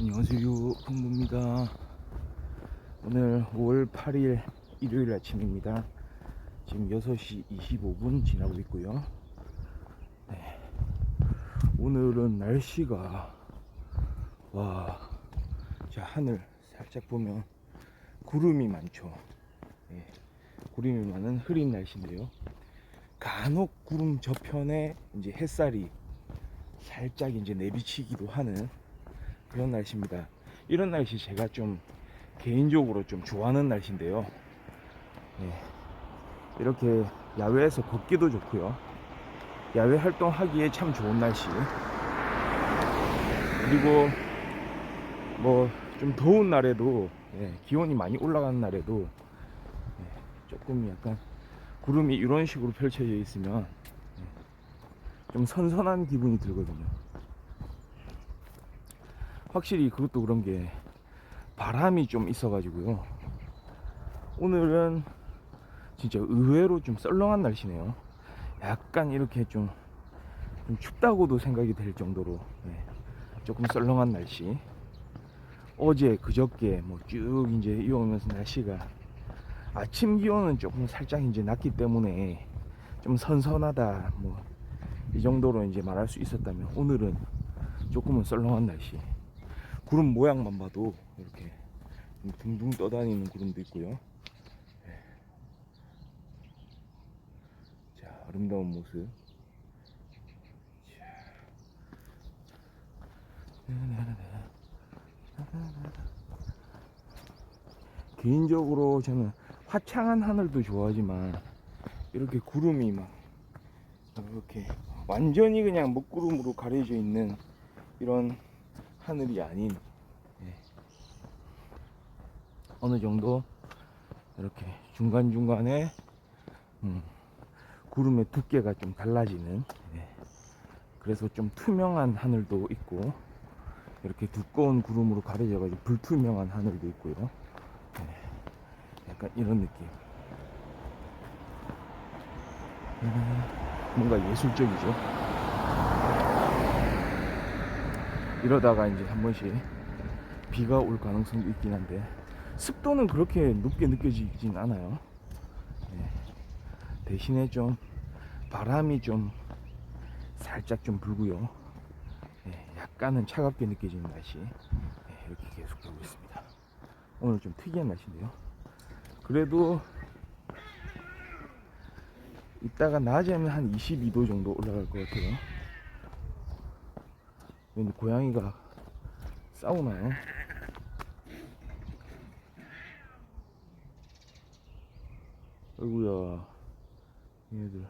안녕하세요, 흥부입니다. 오늘 5월 8일 일요일 아침입니다. 지금 6시 25분 지나고 있고요. 네. 오늘은 날씨가 자, 하늘 살짝 보면 구름이 많죠. 네. 구름이 많은 흐린 날씨인데요. 간혹 구름 저편에 이제 햇살이 살짝 이제 내비치기도 하는 그런 날씨입니다. 이런 날씨 제가 좀 개인적으로 좀 좋아하는 날씨인데요. 네, 이렇게 야외에서 걷기도 좋고요. 야외 활동하기에 참 좋은 날씨. 그리고 뭐 좀 더운 날에도 기온이 많이 올라가는 날에도 조금 약간 구름이 이런 식으로 펼쳐져 있으면 좀 선선한 기분이 들거든요. 확실히 그것도 그런 게 바람이 좀 있어가지고요. 오늘은 진짜 의외로 좀 썰렁한 날씨네요. 약간 이렇게 좀 춥다고도 생각이 될 정도로 조금 썰렁한 날씨. 어제 그저께 뭐 쭉 이제 이어오면서 날씨가 아침 기온은 조금 살짝 이제 낮기 때문에 좀 선선하다 뭐 이 정도로 이제 말할 수 있었다면, 오늘은 조금은 썰렁한 날씨. 구름 모양만 봐도 이렇게 둥둥 떠다니는 구름도 있고요. 자, 아름다운 모습. 개인적으로 저는 화창한 하늘도 좋아하지만 이렇게 구름이 막 이렇게 완전히 그냥 먹구름으로 가려져 있는 이런 하늘이 아닌 어느 정도 이렇게 중간중간에 구름의 두께가 좀 달라지는, 그래서 좀 투명한 하늘도 있고 이렇게 두꺼운 구름으로 가려져 가지고 불투명한 하늘도 있고요. 약간 이런 느낌. 뭔가 예술적이죠. 이러다가 이제 한 번씩 비가 올 가능성도 있긴 한데 습도는 그렇게 높게 느껴지진 않아요. 대신에 좀 바람이 좀 살짝 좀 불고요. 약간은 차갑게 느껴지는 날씨. 이렇게 계속 되고 있습니다. 오늘 좀 특이한 날씨인데요. 그래도 이따가 낮에는 한 22도 정도 올라갈 것 같아요. 근데 고양이가 싸우나요? 아이구야, 얘네들.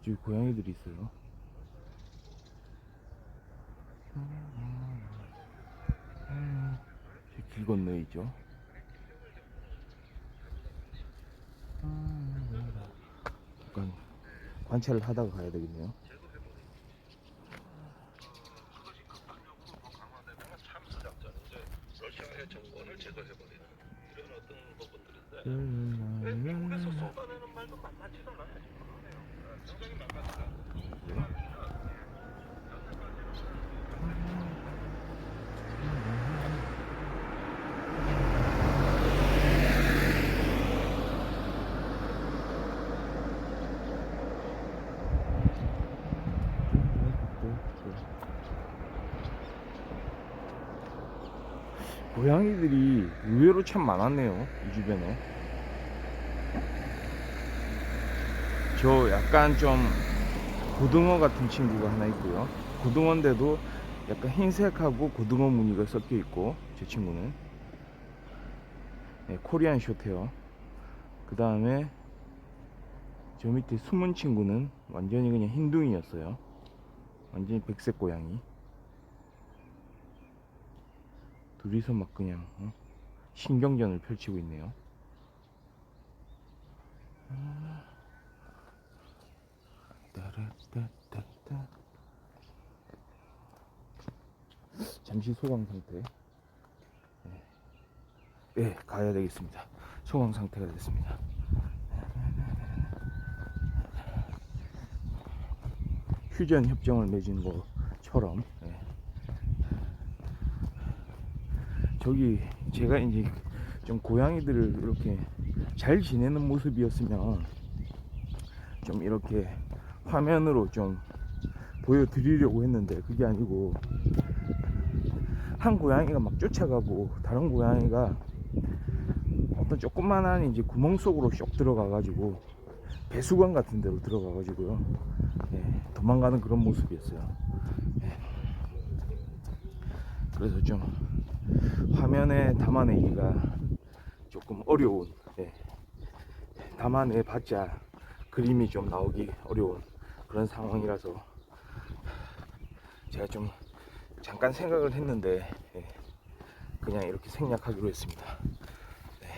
저기 고양이들이 있어요. 길 건너에 있죠. 약간 관찰을 하다가 가야 되겠네요. 러시아의 정권을 제거해버리는 이런 어떤 부분들인데 외국에서 쏟아내는 말도 만만치도 않아요. 굉장히 만만치가 고양이들이 의외로 참 많았네요, 이 주변에. 저 약간 좀 고등어 같은 친구가 하나 있고요. 고등어인데도 약간 흰색하고 고등어 무늬가 섞여 있고, 제 친구는 코리안 숏헤어. 그 다음에 저 밑에 숨은 친구는 완전히 그냥 흰둥이였어요. 완전히 백색 고양이. 둘이서 막 그냥 신경전을 펼치고 있네요. 따라따따따. 잠시 소강 상태. 예, 가야 되겠습니다. 소강 상태가 됐습니다. 휴전 협정을 맺은 것처럼. 예. 저기 제가 이제 좀 고양이들을 이렇게 잘 지내는 모습이었으면 좀 이렇게 화면으로 좀 보여드리려고 했는데, 그게 아니고 한 고양이가 막 쫓아가고 다른 고양이가 어떤 조그만한 이제 구멍 속으로 쏙 들어가가지고 배수관 같은 데로 들어가가지고요, 예, 도망가는 그런 모습이었어요. 예. 그래서 좀 화면에 담아내기가 조금 어려운, 예, 담아내봤자 그림이 좀 나오기 어려운 그런 상황이라서 제가 좀 잠깐 생각을 했는데, 예, 그냥 이렇게 생략하기로 했습니다. 네.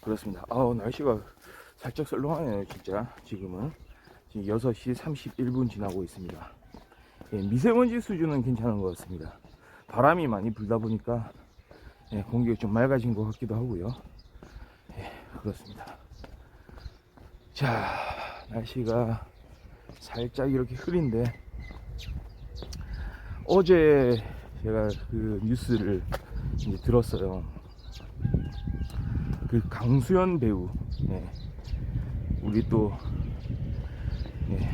그렇습니다. 날씨가 살짝 썰렁하네요 진짜. 지금 6시 31분 지나고 있습니다. 예, 미세먼지 수준은 괜찮은 것 같습니다. 바람이 많이 불다 보니까, 예, 공기가 좀 맑아진 것 같기도 하고요. 예, 그렇습니다. 자, 날씨가 살짝 이렇게 흐린데, 어제 제가 그 뉴스를 이제 들었어요. 그 강수연 배우, 예, 우리 또, 예,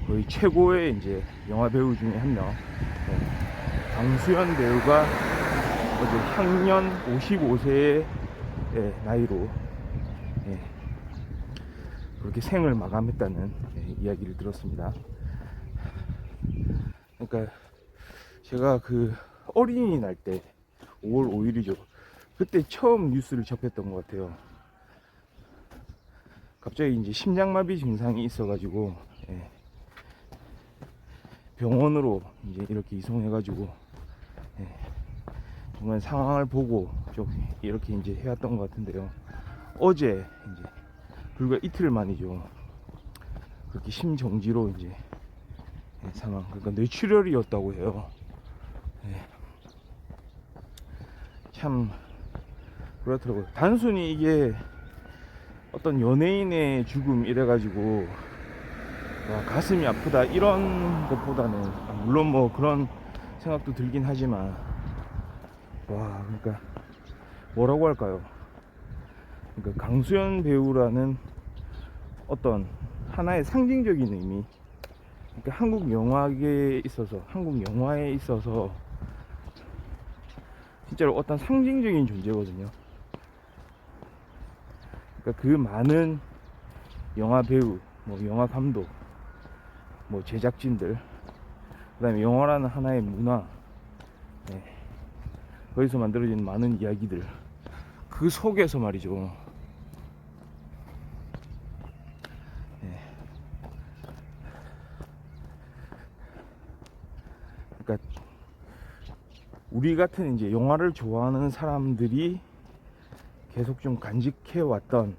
거의 최고의 이제 영화 배우 중에 한 명, 예, 강수연 배우가 어제 향년 55세의, 예, 나이로, 예, 그렇게 생을 마감했다는, 예, 이야기를 들었습니다. 그러니까 제가 그 어린이날 때 5월 5일이죠. 그때 처음 뉴스를 접했던 것 같아요. 갑자기 이제 심장마비 증상이 있어가지고, 예, 병원으로 이제 이렇게 이송해가지고, 예, 정말 상황을 보고 좀 이렇게 이제 해왔던 것 같은데요. 어제 이제 불과 이틀 만이죠. 그렇게 심정지로 이제, 예, 사망. 그러니까 뇌출혈이었다고 해요. 예. 참 그렇더라고요. 단순히 이게 어떤 연예인의 죽음 이래가지고 와, 가슴이 아프다 이런 것보다는, 물론 뭐 그런 생각도 들긴 하지만, 와, 그러니까 뭐라고 할까요? 그러니까 강수연 배우라는 어떤 하나의 상징적인 의미, 그러니까 한국 영화계에 있어서, 한국 영화에 있어서 진짜로 어떤 상징적인 존재거든요. 그러니까 그 많은 영화 배우, 뭐 영화 감독, 뭐 제작진들, 그 다음에 영화라는 하나의 문화, 예, 거기서 만들어진 많은 이야기들, 그 속에서 말이죠, 예, 그러니까 우리 같은 이제 영화를 좋아하는 사람들이 계속 좀 간직해 왔던,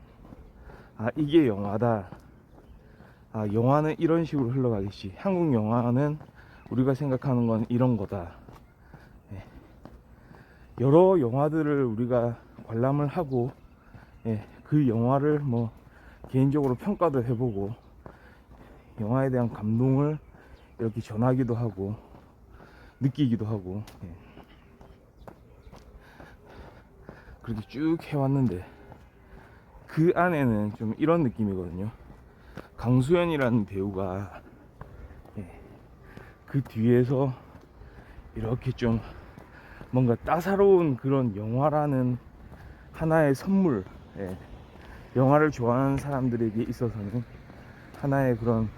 이게 영화다, 영화는 이런 식으로 흘러가겠지, 한국 영화는 우리가 생각하는 건 이런 거다, 예, 여러 영화들을 우리가 관람을 하고, 예, 그 영화를 뭐 개인적으로 평가도 해보고 영화에 대한 감동을 이렇게 전하기도 하고 느끼기도 하고, 예, 그렇게 쭉 해왔는데, 그 안에는 좀 이런 느낌이거든요. 강수연이라는 배우가, 예, 그 뒤에서 이렇게 좀 뭔가 따사로운 그런 영화라는 하나의 선물, 예, 영화를 좋아하는 사람들에게 있어서는 하나의 그런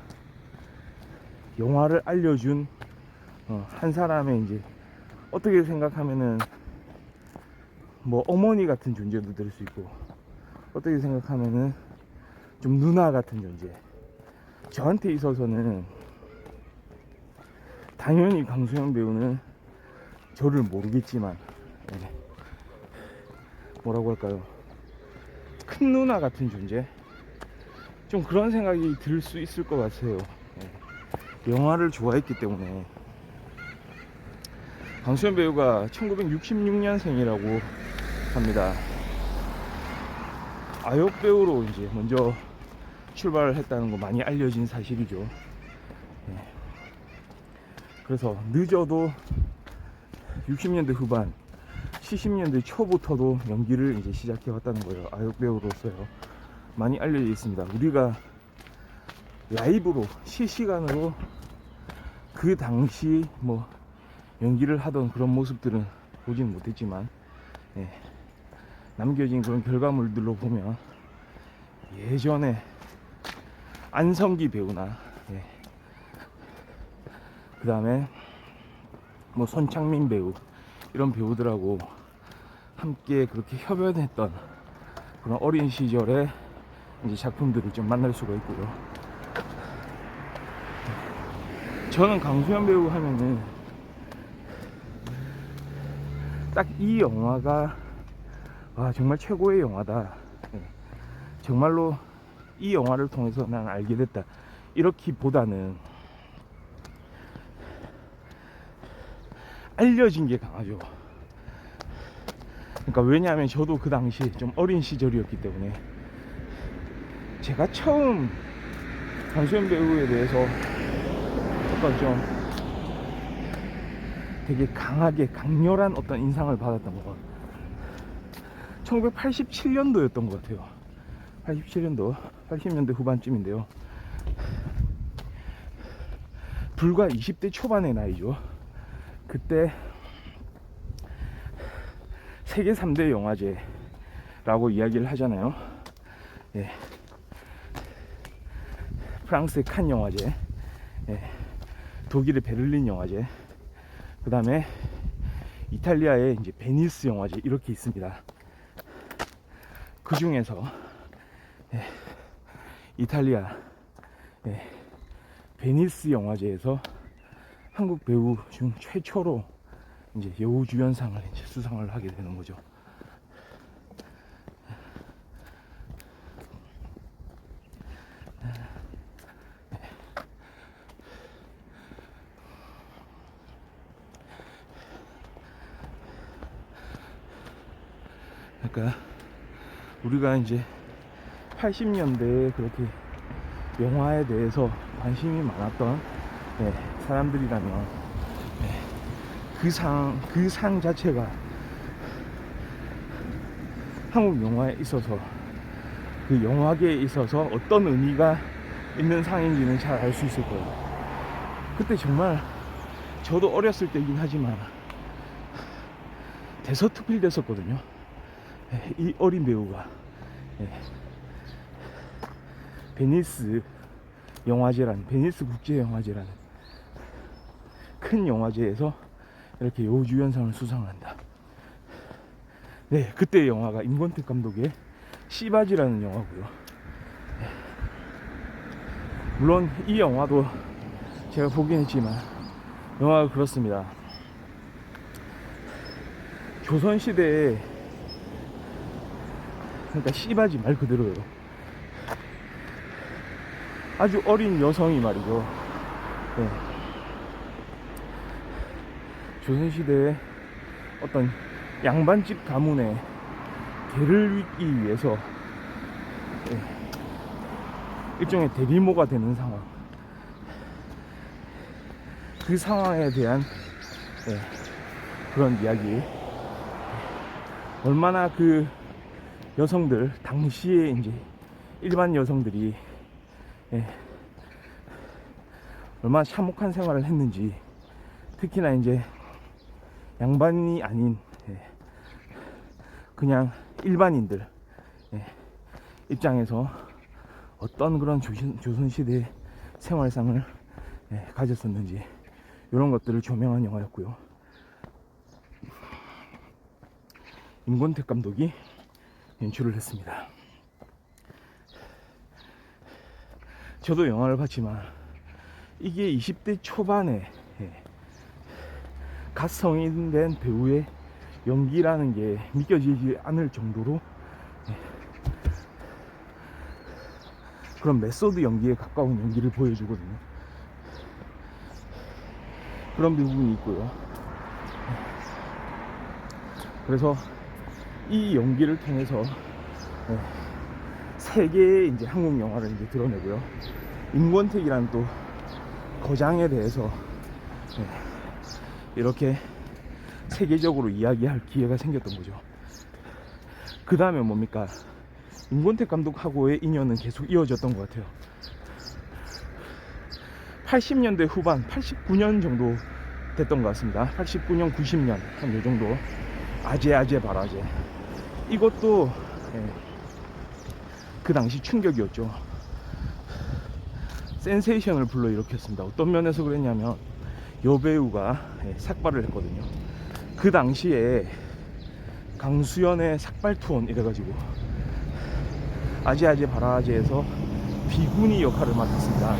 영화를 알려준, 한 사람의 이제 어떻게 생각하면은 뭐 어머니 같은 존재도 될 수 있고, 어떻게 생각하면은 좀 누나 같은 존재. 저한테 있어서는 당연히 강수영 배우는 저를 모르겠지만, 예, 뭐라고 할까요, 큰 누나 같은 존재, 좀 그런 생각이 들 수 있을 것 같아요. 예, 영화를 좋아했기 때문에. 강수현 배우가 1966년생이라고 합니다. 아역 배우로 이제 먼저 출발을 했다는 거 많이 알려진 사실이죠. 네. 그래서 늦어도 60년대 후반, 70년대 초부터도 연기를 이제 시작해 왔다는 거예요. 아역 배우로서요. 많이 알려져 있습니다. 우리가 라이브로 실시간으로 그 당시 뭐 연기를 하던 그런 모습들은 보지는 못했지만, 예, 남겨진 그런 결과물들로 보면 예전에 안성기 배우나, 예, 그 다음에 뭐 손창민 배우, 이런 배우들하고 함께 그렇게 협연했던 그런 어린 시절의 이제 작품들을 좀 만날 수가 있고요. 저는 강수현 배우 하면은 딱 이 영화가 정말 최고의 영화다, 정말로 이 영화를 통해서 난 알게 됐다, 이렇기보다는 알려진 게 강하죠. 그러니까 왜냐하면 저도 그 당시 좀 어린 시절이었기 때문에 제가 처음 강수현 배우에 대해서 어떤 좀 되게 강하게 강렬한 어떤 인상을 받았던 건 1987년도였던 것 같아요. 87년도, 80년대 후반쯤인데요. 불과 20대 초반의 나이죠. 그때 세계 3대 영화제라고 이야기를 하잖아요. 예. 프랑스의 칸 영화제, 예. 독일의 베를린 영화제, 그 다음에 이탈리아의 이제 베니스 영화제, 이렇게 있습니다. 그 중에서, 예, 이탈리아, 예, 베니스 영화제에서 한국 배우 중 최초로 이제 여우주연상을 이제 수상을 하게 되는 거죠. 그러니까 우리가 이제 80년대에 그렇게 영화에 대해서 관심이 많았던, 네, 사람들이라면, 네, 그 상 자체가 한국 영화에 있어서, 그 영화계에 있어서 어떤 의미가 있는 상인지는 잘 알 수 있을 거예요. 그때 정말 저도 어렸을 때이긴 하지만 대서특필됐었거든요. 이 어린 배우가, 베니스 영화제라는, 베니스 국제영화제라는 큰 영화제에서 이렇게 여우주연상을 수상한다. 네, 그때 영화가 임권택 감독의 씨바지라는 영화고요. 물론 이 영화도 제가 보긴 했지만 영화가 그렇습니다. 조선시대에, 그러니까 씨바지 말 그대로예요. 아주 어린 여성이 말이죠. 네. 조선시대에 어떤 양반집 가문의 개를 잇기 위해서, 네, 일종의 대비모가 되는 상황, 그 상황에 대한, 네, 그런 이야기. 얼마나 그 여성들, 당시에 이제 일반 여성들이, 예, 얼마나 참혹한 생활을 했는지, 특히나 이제 양반이 아닌, 예, 그냥 일반인들, 예, 입장에서 어떤 그런 조선시대 생활상을, 예, 가졌었는지, 이런 것들을 조명한 영화였고요. 임권택 감독이 연출을 했습니다. 저도 영화를 봤지만 이게 20대 초반에, 예, 갓 성인된 배우의 연기라는 게 믿겨지지 않을 정도로, 예, 그런 메소드 연기에 가까운 연기를 보여주거든요. 그런 부분이 있고요. 그래서 이 연기를 통해서 세계의 이제 한국 영화를 이제 드러내고요. 임권택이라는 또 거장에 대해서 이렇게 세계적으로 이야기할 기회가 생겼던 거죠. 그 다음에 뭡니까? 임권택 감독하고의 인연은 계속 이어졌던 것 같아요. 80년대 후반, 89년 정도 됐던 것 같습니다. 89년, 90년 한 요 정도. 아재 바라제. 이것도 그 당시 충격이었죠. 센세이션을 불러일으켰습니다. 어떤 면에서 그랬냐면 여배우가 삭발을 했거든요. 그 당시에 강수연의 삭발투혼 이래가지고 아재 바라제에서 비구니 역할을 맡았습니다.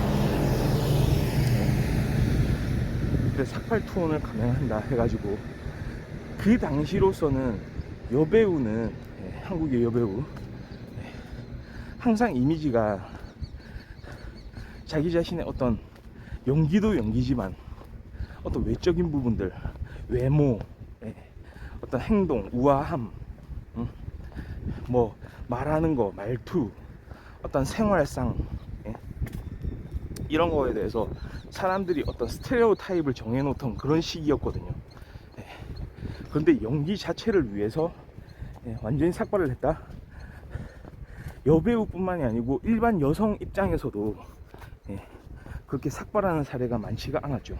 그때 삭발투혼을 감행한다 해가지고 그 당시로서는 여배우는 한국의 여배우 항상 이미지가 자기 자신의 어떤 연기도 연기지만 어떤 외적인 부분들, 외모, 어떤 행동, 우아함, 뭐 말하는 거, 말투, 어떤 생활상 이런 거에 대해서 사람들이 어떤 스테레오 타입을 정해놓던 그런 시기였거든요. 그런데 연기 자체를 위해서 완전히 삭발을 했다. 여배우뿐만이 아니고 일반 여성 입장에서도 그렇게 삭발하는 사례가 많지가 않았죠.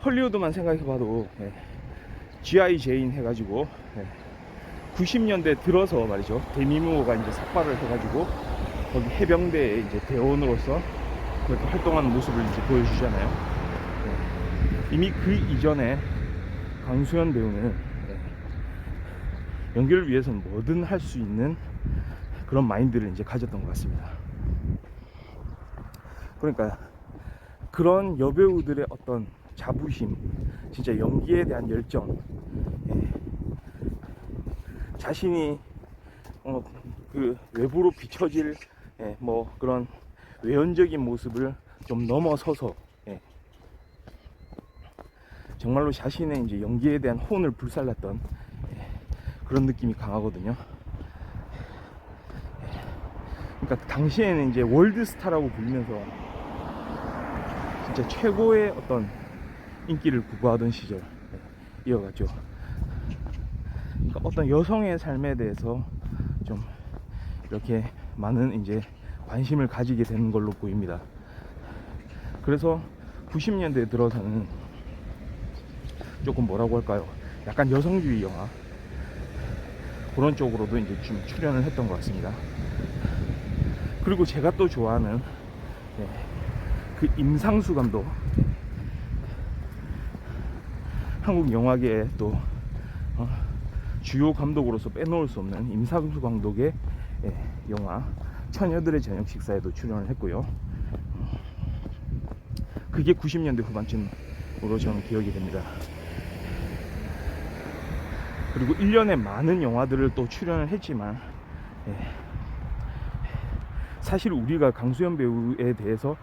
헐리우드만 생각해봐도 G.I. 제인 해가지고 90년대 들어서 말이죠. 데미 무어가 이제 삭발을 해가지고 거기 해병대에 이제 대원으로서 그렇게 활동하는 모습을 이제 보여주잖아요. 이미 그 이전에 강수연 배우는 연기를 위해서는 뭐든 할 수 있는 그런 마인드를 이제 가졌던 것 같습니다. 그러니까 그런 여배우들의 어떤 자부심, 진짜 연기에 대한 열정, 자신이 그 외부로 비춰질 뭐 그런 외연적인 모습을 좀 넘어서서 정말로 자신의 이제 연기에 대한 혼을 불살랐던 그런 느낌이 강하거든요. 그러니까 당시에는 이제 월드스타라고 불리면서 진짜 최고의 어떤 인기를 구가하던 시절 이어갔죠. 그러니까 어떤 여성의 삶에 대해서 좀 이렇게 많은 이제 관심을 가지게 되는 걸로 보입니다. 그래서 90년대에 들어서는 조금 뭐라고 할까요? 약간 여성주의 영화 그런 쪽으로도 이제 좀 출연을 했던 것 같습니다. 그리고 제가 또 좋아하는 그 임상수 감독, 한국 영화계에 또 주요 감독으로서 빼놓을 수 없는 임상수 감독의 영화 처녀들의 저녁 식사에도 출연을 했고요. 그게 90년대 후반쯤으로 저는 기억이 됩니다. 그리고 1년에 많은 영화들을 또 출연을 했지만 사실 우리가 강수연 배우에 대해서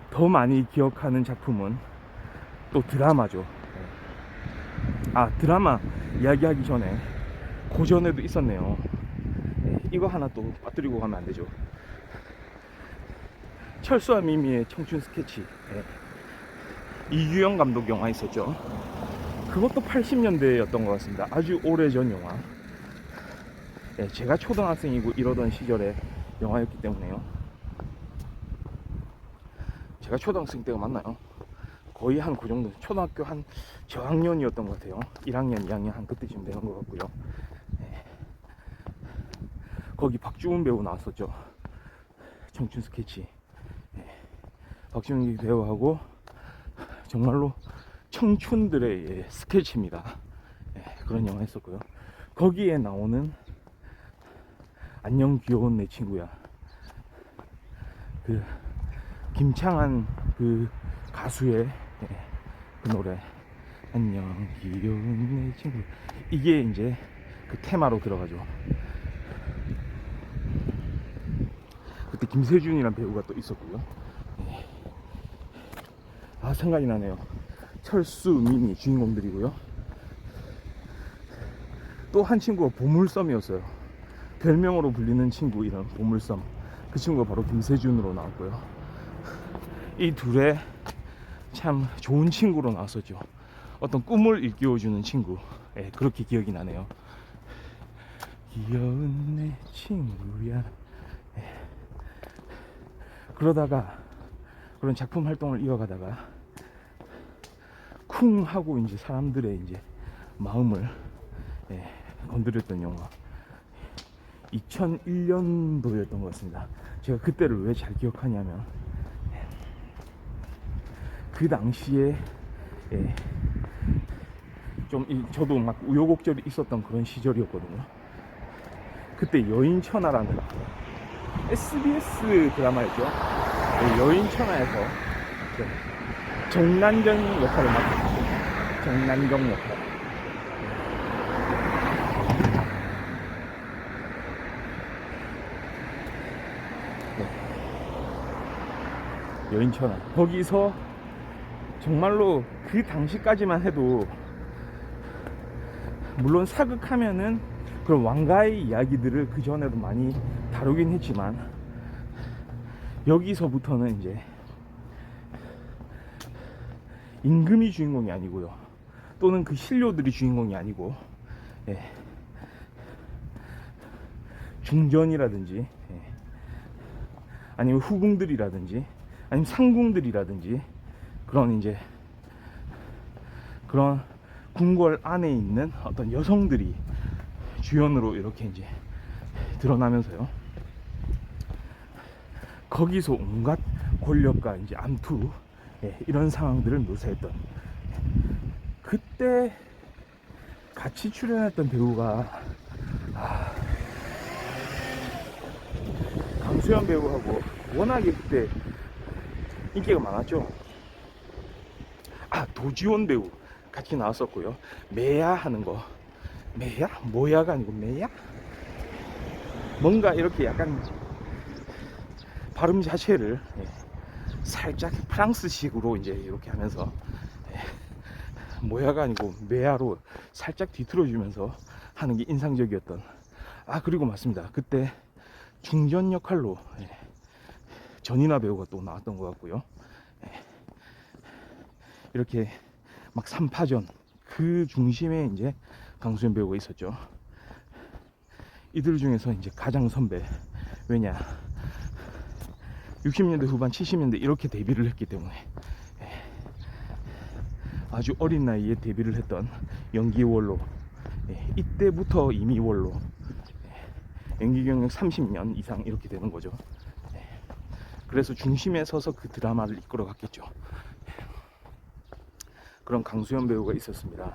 더 많이 기억하는 작품은 또 드라마죠. 드라마 이야기하기 전에 고전에도 있었네요. 이거 하나 또 빠뜨리고 가면 안 되죠. 철수와 미미의 청춘 스케치. 이규영 감독 영화 있었죠. 그것도 80년대였던 것 같습니다. 아주 오래전 영화. 제가 초등학생이고 이러던 시절의 영화였기 때문에요. 제가 초등학생 때가 맞나요? 거의 한 그 정도, 초등학교 한 저학년이었던 것 같아요. 1학년, 2학년 한 그때쯤 되는 것 같고요. 거기 박주훈 배우 나왔었죠. 청춘 스케치. 박주훈 배우하고 정말로 청춘들의 스케치입니다. 그런 영화 했었고요. 거기에 나오는 안녕 귀여운 내 친구야, 그 김창한 그 가수의 그 노래 안녕 귀여운 내 친구, 이게 이제 그 테마로 들어가죠. 그때 김세준이라는 배우가 또 있었고요. 아, 생각이 나네요. 철수, 미미 주인공들이고요. 또 한 친구가 보물섬이었어요. 별명으로 불리는 친구, 이런 보물섬. 그 친구가 바로 김세준으로 나왔고요. 이 둘의 참 좋은 친구로 나왔었죠. 어떤 꿈을 일깨워주는 친구. 예, 그렇게 기억이 나네요. 귀여운 내 친구야. 예. 그러다가 그런 작품 활동을 이어가다가 쿵 하고 이제 사람들의 이제 마음을 건드렸던 영화 2001년도였던 것 같습니다. 제가 그때를 왜 잘 기억하냐면 그 당시에 좀 저도 막 우여곡절이 있었던 그런 시절이었거든요. 그때 여인천하라는 SBS 드라마였죠. 여인천하에서 정난정 역할을 맡았어요. 정난정 역할. 여인천하. 거기서 정말로 그 당시까지만 해도 물론 사극하면은 그런 왕가의 이야기들을 그 전에도 많이 다루긴 했지만 여기서부터는 이제 임금이 주인공이 아니고요, 또는 그 신료들이 주인공이 아니고 중전이라든지 아니면 후궁들이라든지 아니면 상궁들이라든지 그런 이제 그런 궁궐 안에 있는 어떤 여성들이 주연으로 이렇게 이제 드러나면서요, 거기서 온갖 권력과 이제 암투 이런 상황들을 묘사했던, 그때 같이 출연했던 배우가 강수연 배우하고 워낙에 그때 인기가 많았죠. 도지원 배우 같이 나왔었고요. 매야 하는 거, 매야? 모야가 아니고 매야? 뭔가 이렇게 약간 발음 자체를 살짝 프랑스식으로 이제 이렇게 하면서 모야가 아니고 매야로 살짝 뒤틀어주면서 하는 게 인상적이었던. 그리고 맞습니다. 그때 중전 역할로 전인아 배우가 또 나왔던 것 같고요. 이렇게 막 3파전 그 중심에 이제 강수연 배우가 있었죠. 이들 중에서 이제 가장 선배. 왜냐, 60년대 후반 70년대 이렇게 데뷔를 했기 때문에 아주 어린 나이에 데뷔를 했던 연기 원로, 이때부터 이미 원로, 연기 경력 30년 이상 이렇게 되는 거죠. 그래서 중심에 서서 그 드라마를 이끌어 갔겠죠. 그런 강수연 배우가 있었습니다.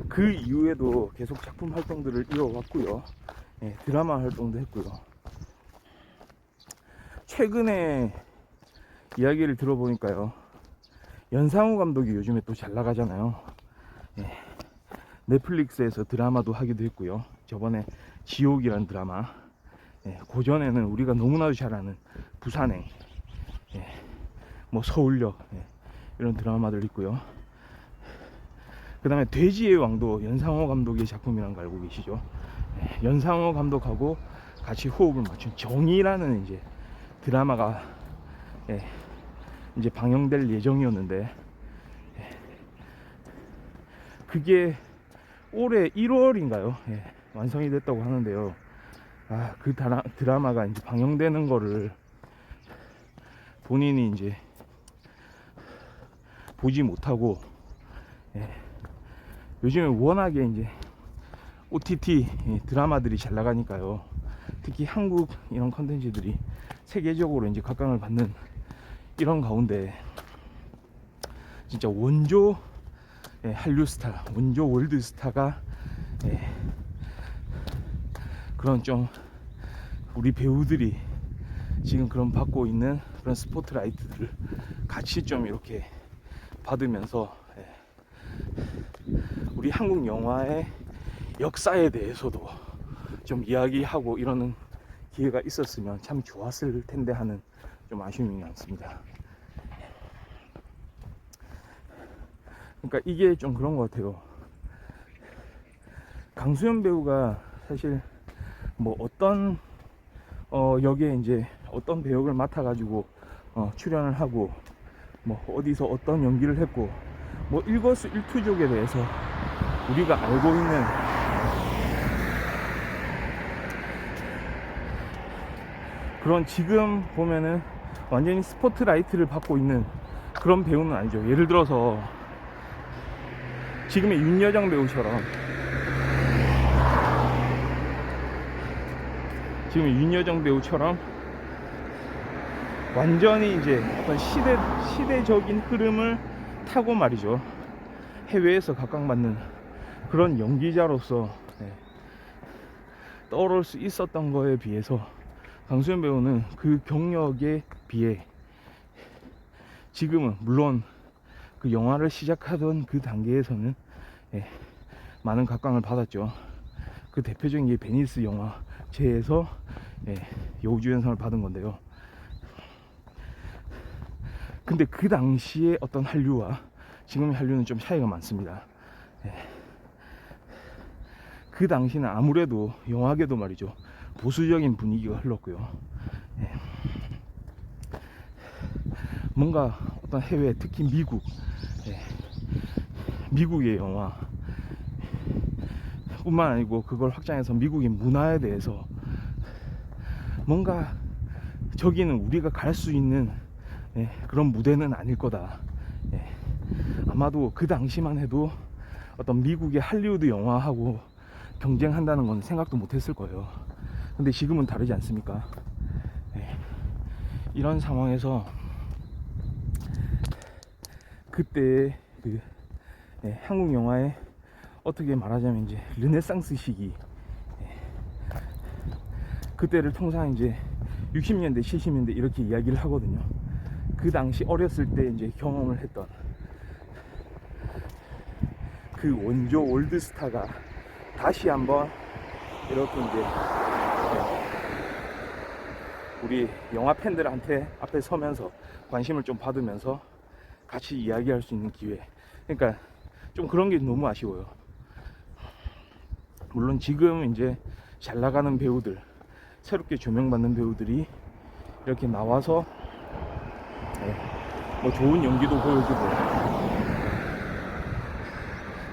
그 이후에도 계속 작품 활동들을 이어왔고요. 드라마 활동도 했고요. 최근에 이야기를 들어보니까요, 연상호 감독이 요즘에 또 잘 나가잖아요. 넷플릭스에서 드라마도 하기도 했고요. 저번에 지옥이란 드라마, 고전에는 우리가 너무나도 잘 아는 부산행, 뭐 서울역, 이런 드라마들 있고요. 그 다음에 돼지의 왕도 연상호 감독의 작품이라는 거 알고 계시죠? 연상호 감독하고 같이 호흡을 맞춘 정의라는 이제 드라마가 이제 방영될 예정이었는데, 그게 올해 1월인가요? 완성이 됐다고 하는데요. 그 드라마가 이제 방영되는 거를 본인이 이제 보지 못하고, 요즘에 워낙에 이제 OTT 드라마들이 잘 나가니까요. 특히 한국 이런 컨텐츠들이 세계적으로 이제 각광을 받는 이런 가운데 진짜 원조 한류 스타, 원조 월드 스타가 그런 좀 우리 배우들이 지금 그런 받고 있는 그런 스포트라이트들을 같이 좀 이렇게 받으면서 우리 한국 영화의 역사에 대해서도 좀 이야기하고 이러는 기회가 있었으면 참 좋았을 텐데 하는 좀 아쉬움이 많습니다. 그러니까 이게 좀 그런 것 같아요. 강수연 배우가 사실 뭐 어떤 역에 이제 어떤 배역을 맡아가지고 출연을 하고 뭐 어디서 어떤 연기를 했고 뭐 일거수일투족에 대해서 우리가 알고 있는 그런, 지금 보면은 완전히 스포트라이트를 받고 있는 그런 배우는 아니죠. 예를 들어서 지금의 윤여정 배우처럼, 완전히 이제 어떤 시대적인 흐름을 타고 말이죠, 해외에서 각광받는 그런 연기자로서 떠오를 수 있었던 거에 비해서 강수연 배우는 그 경력에 비해 지금은 물론 그 영화를 시작하던 그 단계에서는 많은 각광을 받았죠. 그 대표적인 게 베니스 영화제에서 여우주연상을 받은 건데요. 근데 그 당시에 어떤 한류와 지금의 한류는 좀 차이가 많습니다. 그 당시는 아무래도 영화계도 말이죠, 보수적인 분위기가 흘렀고요. 뭔가 어떤 해외, 특히 미국의 영화 뿐만 아니고 그걸 확장해서 미국의 문화에 대해서 뭔가 저기는 우리가 갈 수 있는 그런 무대는 아닐 거다. 아마도 그 당시만 해도 어떤 미국의 할리우드 영화하고 경쟁한다는 건 생각도 못했을 거예요. 근데 지금은 다르지 않습니까? 이런 상황에서 그때 그 한국 영화의 어떻게 말하자면 이제 르네상스 시기, 그때를 통상 이제 60년대 70년대 이렇게 이야기를 하거든요. 그 당시 어렸을 때 이제 경험을 했던 그 원조 올드스타가 다시 한번 이렇게 이제 우리 영화 팬들한테 앞에 서면서 관심을 좀 받으면서 같이 이야기할 수 있는 기회. 그러니까 좀 그런 게 너무 아쉬워요. 물론 지금 이제 잘 나가는 배우들, 새롭게 조명받는 배우들이 이렇게 나와서 뭐 좋은 연기도 보여주고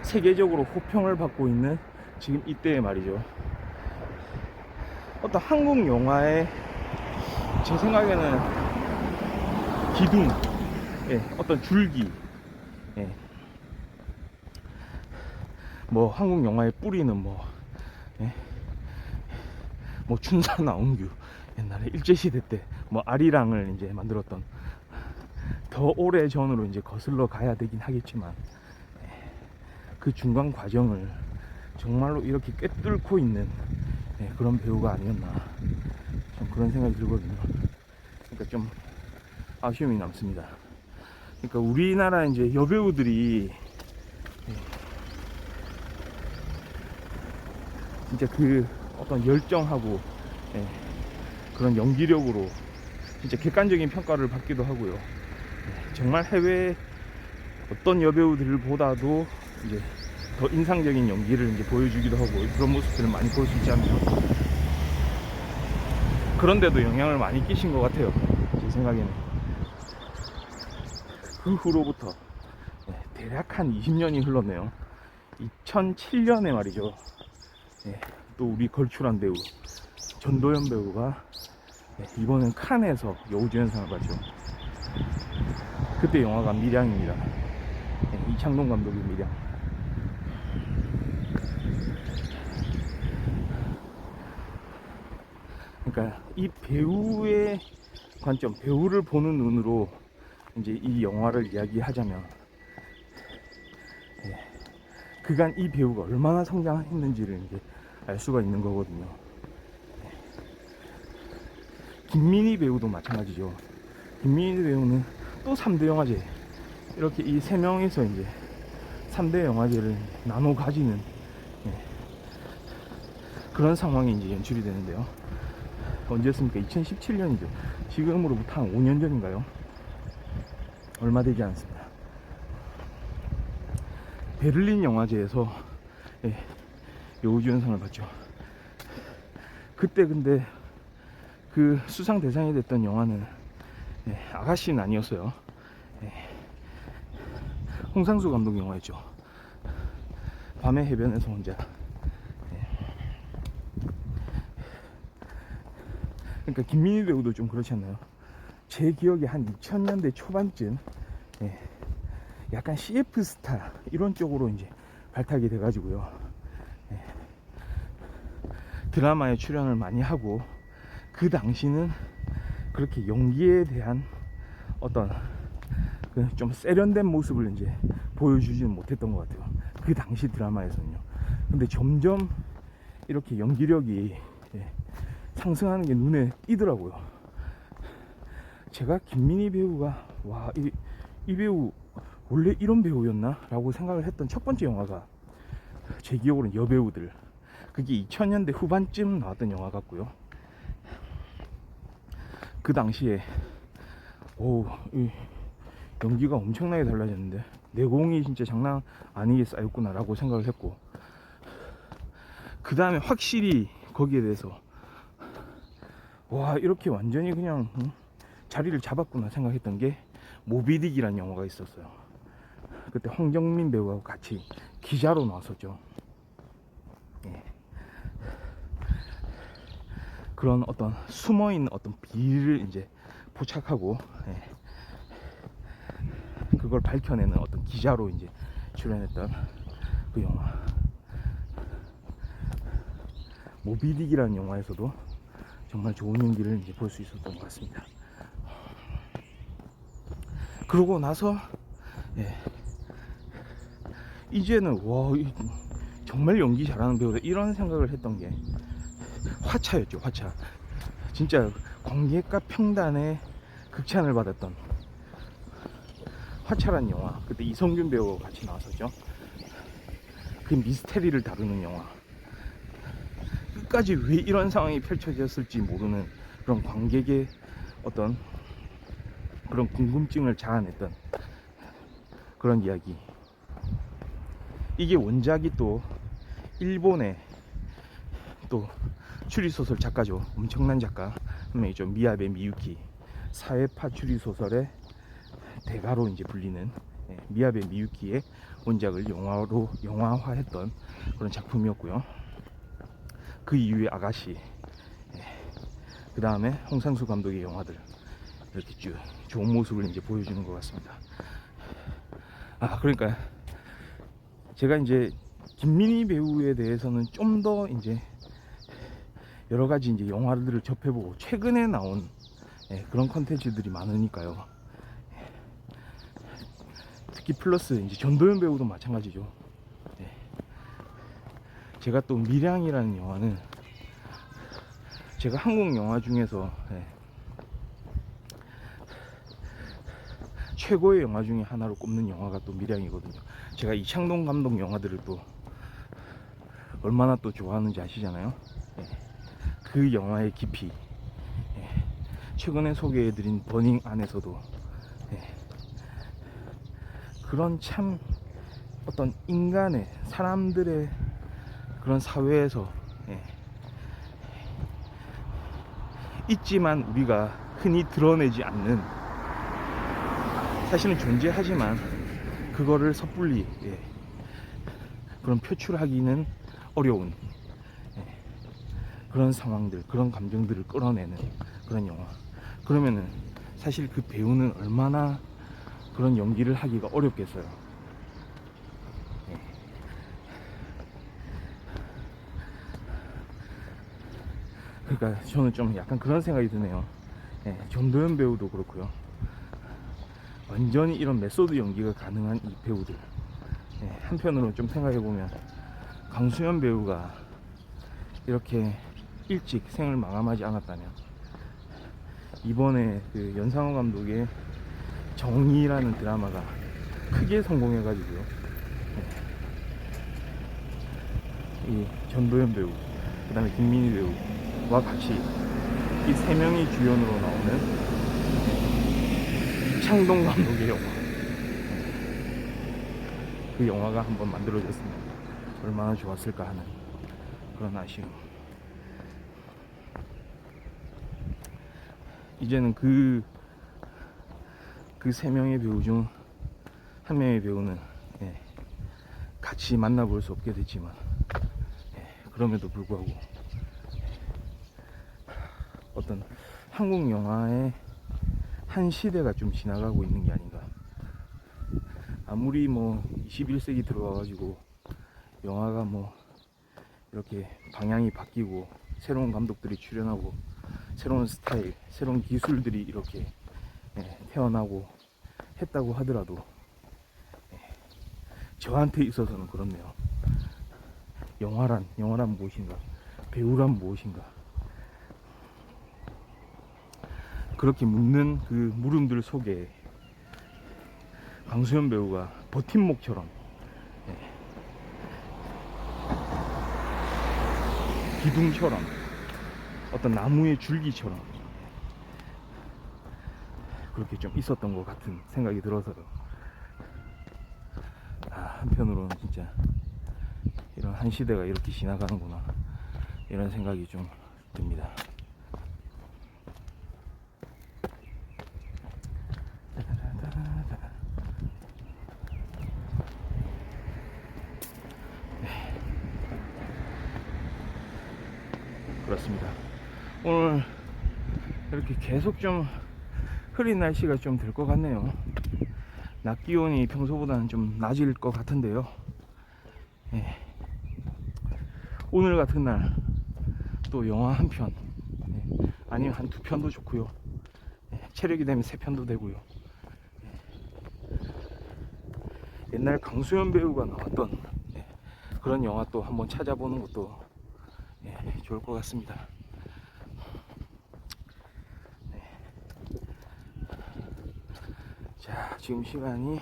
세계적으로 호평을 받고 있는 지금 이때에 말이죠, 어떤 한국 영화의 제 생각에는 기둥, 어떤 줄기, 뭐 한국 영화의 뿌리는 뭐 춘사 나온규, 옛날에 일제시대 때 뭐 아리랑을 이제 만들었던, 더 오래 전으로 이제 거슬러 가야 되긴 하겠지만 그 중간 과정을 정말로 이렇게 꿰뚫고 있는 그런 배우가 아니었나, 좀 그런 생각이 들거든요. 그러니까 좀 아쉬움이 남습니다. 그러니까 우리나라 이제 여배우들이 진짜 그 어떤 열정하고 그런 연기력으로 진짜 객관적인 평가를 받기도 하고요. 정말 해외 어떤 여배우들보다도 이제 더 인상적인 연기를 이제 보여주기도 하고 그런 모습들을 많이 볼 수 있지 않나요? 그런데도 영향을 많이 끼친 것 같아요, 제 생각에는. 그 후로부터 대략 한 20년이 흘렀네요. 2007년에 말이죠, 또 우리 걸출한 배우 전도연 배우가 이번엔 칸에서 여우주연상을 받죠. 그때 영화가 밀양입니다. 이창동 감독의 밀양. 그러니까 이 배우의 관점, 배우를 보는 눈으로 이제 이 영화를 이야기하자면 그간 이 배우가 얼마나 성장했는지를 이제 알 수가 있는 거거든요. 김민희 배우도 마찬가지죠. 김민희 배우는 또 3대 영화제, 이렇게 이 3명에서 이제 3대 영화제를 나눠 가지는 그런 상황이 이제 연출이 되는데요. 언제였습니까? 2017년이죠. 지금으로부터 한 5년 전인가요? 얼마 되지 않습니다. 베를린 영화제에서 여우주연상을 받죠. 그때 근데 그 수상 대상이 됐던 영화는 아가씨는 아니었어요. 홍상수 감독 영화였죠. 밤의 해변에서 혼자. 그러니까 김민희 배우도 좀 그렇지 않나요? 제 기억에 한 2000년대 초반쯤 약간 CF 스타 이런 쪽으로 이제 발탁이 돼가지고요. 드라마에 출연을 많이 하고, 그 당시는 그렇게 연기에 대한 어떤 그 좀 세련된 모습을 이제 보여주지는 못했던 것 같아요. 그 당시 드라마에서는요. 근데 점점 이렇게 연기력이 상승하는 게 눈에 띄더라고요. 제가 김민희 배우가 와, 이 배우 원래 이런 배우였나? 라고 생각을 했던 첫 번째 영화가 제 기억으로는 여배우들. 그게 2000년대 후반쯤 나왔던 영화 같고요. 그 당시에 이 연기가 엄청나게 달라졌는데 내공이 진짜 장난 아니게 쌓였구나 라고 생각을 했고, 그 다음에 확실히 거기에 대해서 와, 이렇게 완전히 그냥 자리를 잡았구나 생각했던 게 모비딕이라는 영화가 있었어요. 그때 황정민 배우하고 같이 기자로 나왔었죠. 그런 어떤 숨어있는 어떤 비리를 이제 포착하고 그걸 밝혀내는 어떤 기자로 이제 출연했던 그 영화. 모비딕이라는 영화에서도 정말 좋은 연기를 이제 볼 수 있었던 것 같습니다. 그러고 나서 이제는 와, 정말 연기 잘하는 배우다 이런 생각을 했던 게 화차였죠. 화차. 진짜 관객과 평단의 극찬을 받았던 화차란 영화. 그때 이성균 배우가 같이 나왔었죠. 그 미스테리를 다루는 영화. 끝까지 왜 이런 상황이 펼쳐졌을지 모르는 그런 관객의 어떤 그런 궁금증을 자아냈던 그런 이야기. 이게 원작이 또 일본의 또 추리소설 작가죠. 엄청난 작가 한 명이죠. 미야베 미유키. 사회파 추리소설의 대가로 이제 불리는 미야베 미유키의 원작을 영화화했던 그런 작품이었고요. 그 이후에 아가씨, 그 다음에 홍상수 감독의 영화들, 이렇게 쭉 좋은 모습을 이제 보여주는 것 같습니다. 그러니까 제가 이제 김민희 배우에 대해서는 좀 더 이제 여러 가지 이제 영화들을 접해보고 최근에 나온 그런 컨텐츠들이 많으니까요. 특히 플러스 이제 전도연 배우도 마찬가지죠. 제가 또 밀양이라는 영화는 제가 한국 영화 중에서 최고의 영화 중에 하나로 꼽는 영화가 또 밀양이거든요. 제가 이창동 감독 영화들을 또 얼마나 또 좋아하는지 아시잖아요. 그 영화의 깊이, 최근에 소개해드린 버닝 안에서도 그런 참 어떤 인간의 사람들의 그런 사회에서 있지만 우리가 흔히 드러내지 않는, 사실은 존재하지만 그거를 섣불리 그런 표출하기는 어려운 그런 상황들, 그런 감정들을 끌어내는 그런 영화. 그러면은 사실 그 배우는 얼마나 그런 연기를 하기가 어렵겠어요. 그러니까 저는 좀 약간 그런 생각이 드네요. 전도연 배우도 그렇고요. 완전히 이런 메소드 연기가 가능한 이 배우들. 한편으로 좀 생각해보면 강수연 배우가 이렇게 일찍 생을 마감하지 않았다면 이번에 그 연상호 감독의 정의라는 드라마가 크게 성공해가지고요. 이 전도연 배우, 그 다음에 김민희 배우와 같이 이 세 명이 주연으로 나오는 이창동 감독의 영화. 그 영화가 한번 만들어졌으면 얼마나 좋았을까 하는 그런 아쉬움. 이제는 그 세 명의 배우 중 한 명의 배우는 같이 만나볼 수 없게 됐지만, 그럼에도 불구하고 어떤 한국 영화의 한 시대가 좀 지나가고 있는 게 아닌가. 아무리 뭐 21세기 들어와가지고 영화가 뭐 이렇게 방향이 바뀌고 새로운 감독들이 출연하고 새로운 스타일, 새로운 기술들이 이렇게 태어나고 했다고 하더라도 저한테 있어서는 그렇네요. 영화란 무엇인가, 배우란 무엇인가, 그렇게 묻는 그 물음들 속에 강수현 배우가 버팀목처럼 기둥처럼 어떤 나무의 줄기처럼 그렇게 좀 있었던 것 같은 생각이 들어서요. 한편으로는 진짜 이런 한 시대가 이렇게 지나가는구나, 이런 생각이 좀 듭니다. 그렇습니다. 오늘 이렇게 계속 좀 흐린 날씨가 좀 될 것 같네요. 낮 기온이 평소보다는 좀 낮을 것 같은데요. 오늘 같은 날 또 영화 한 편, 아니면 한 두 편도 좋고요. 체력이 되면 세 편도 되고요. 옛날 강수현 배우가 나왔던 그런 영화 또 한번 찾아보는 것도 좋을 것 같습니다. 자, 지금 시간이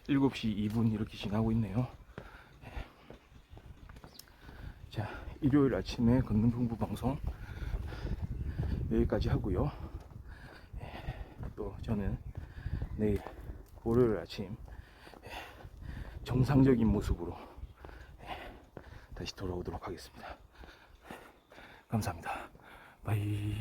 7시 2분 이렇게 지나고 있네요. 자, 일요일 아침에 걷는 풍부 방송 여기까지 하고요. 또 저는 내일 월요일 아침 정상적인 모습으로 다시 돌아오도록 하겠습니다. 감사합니다. 바이.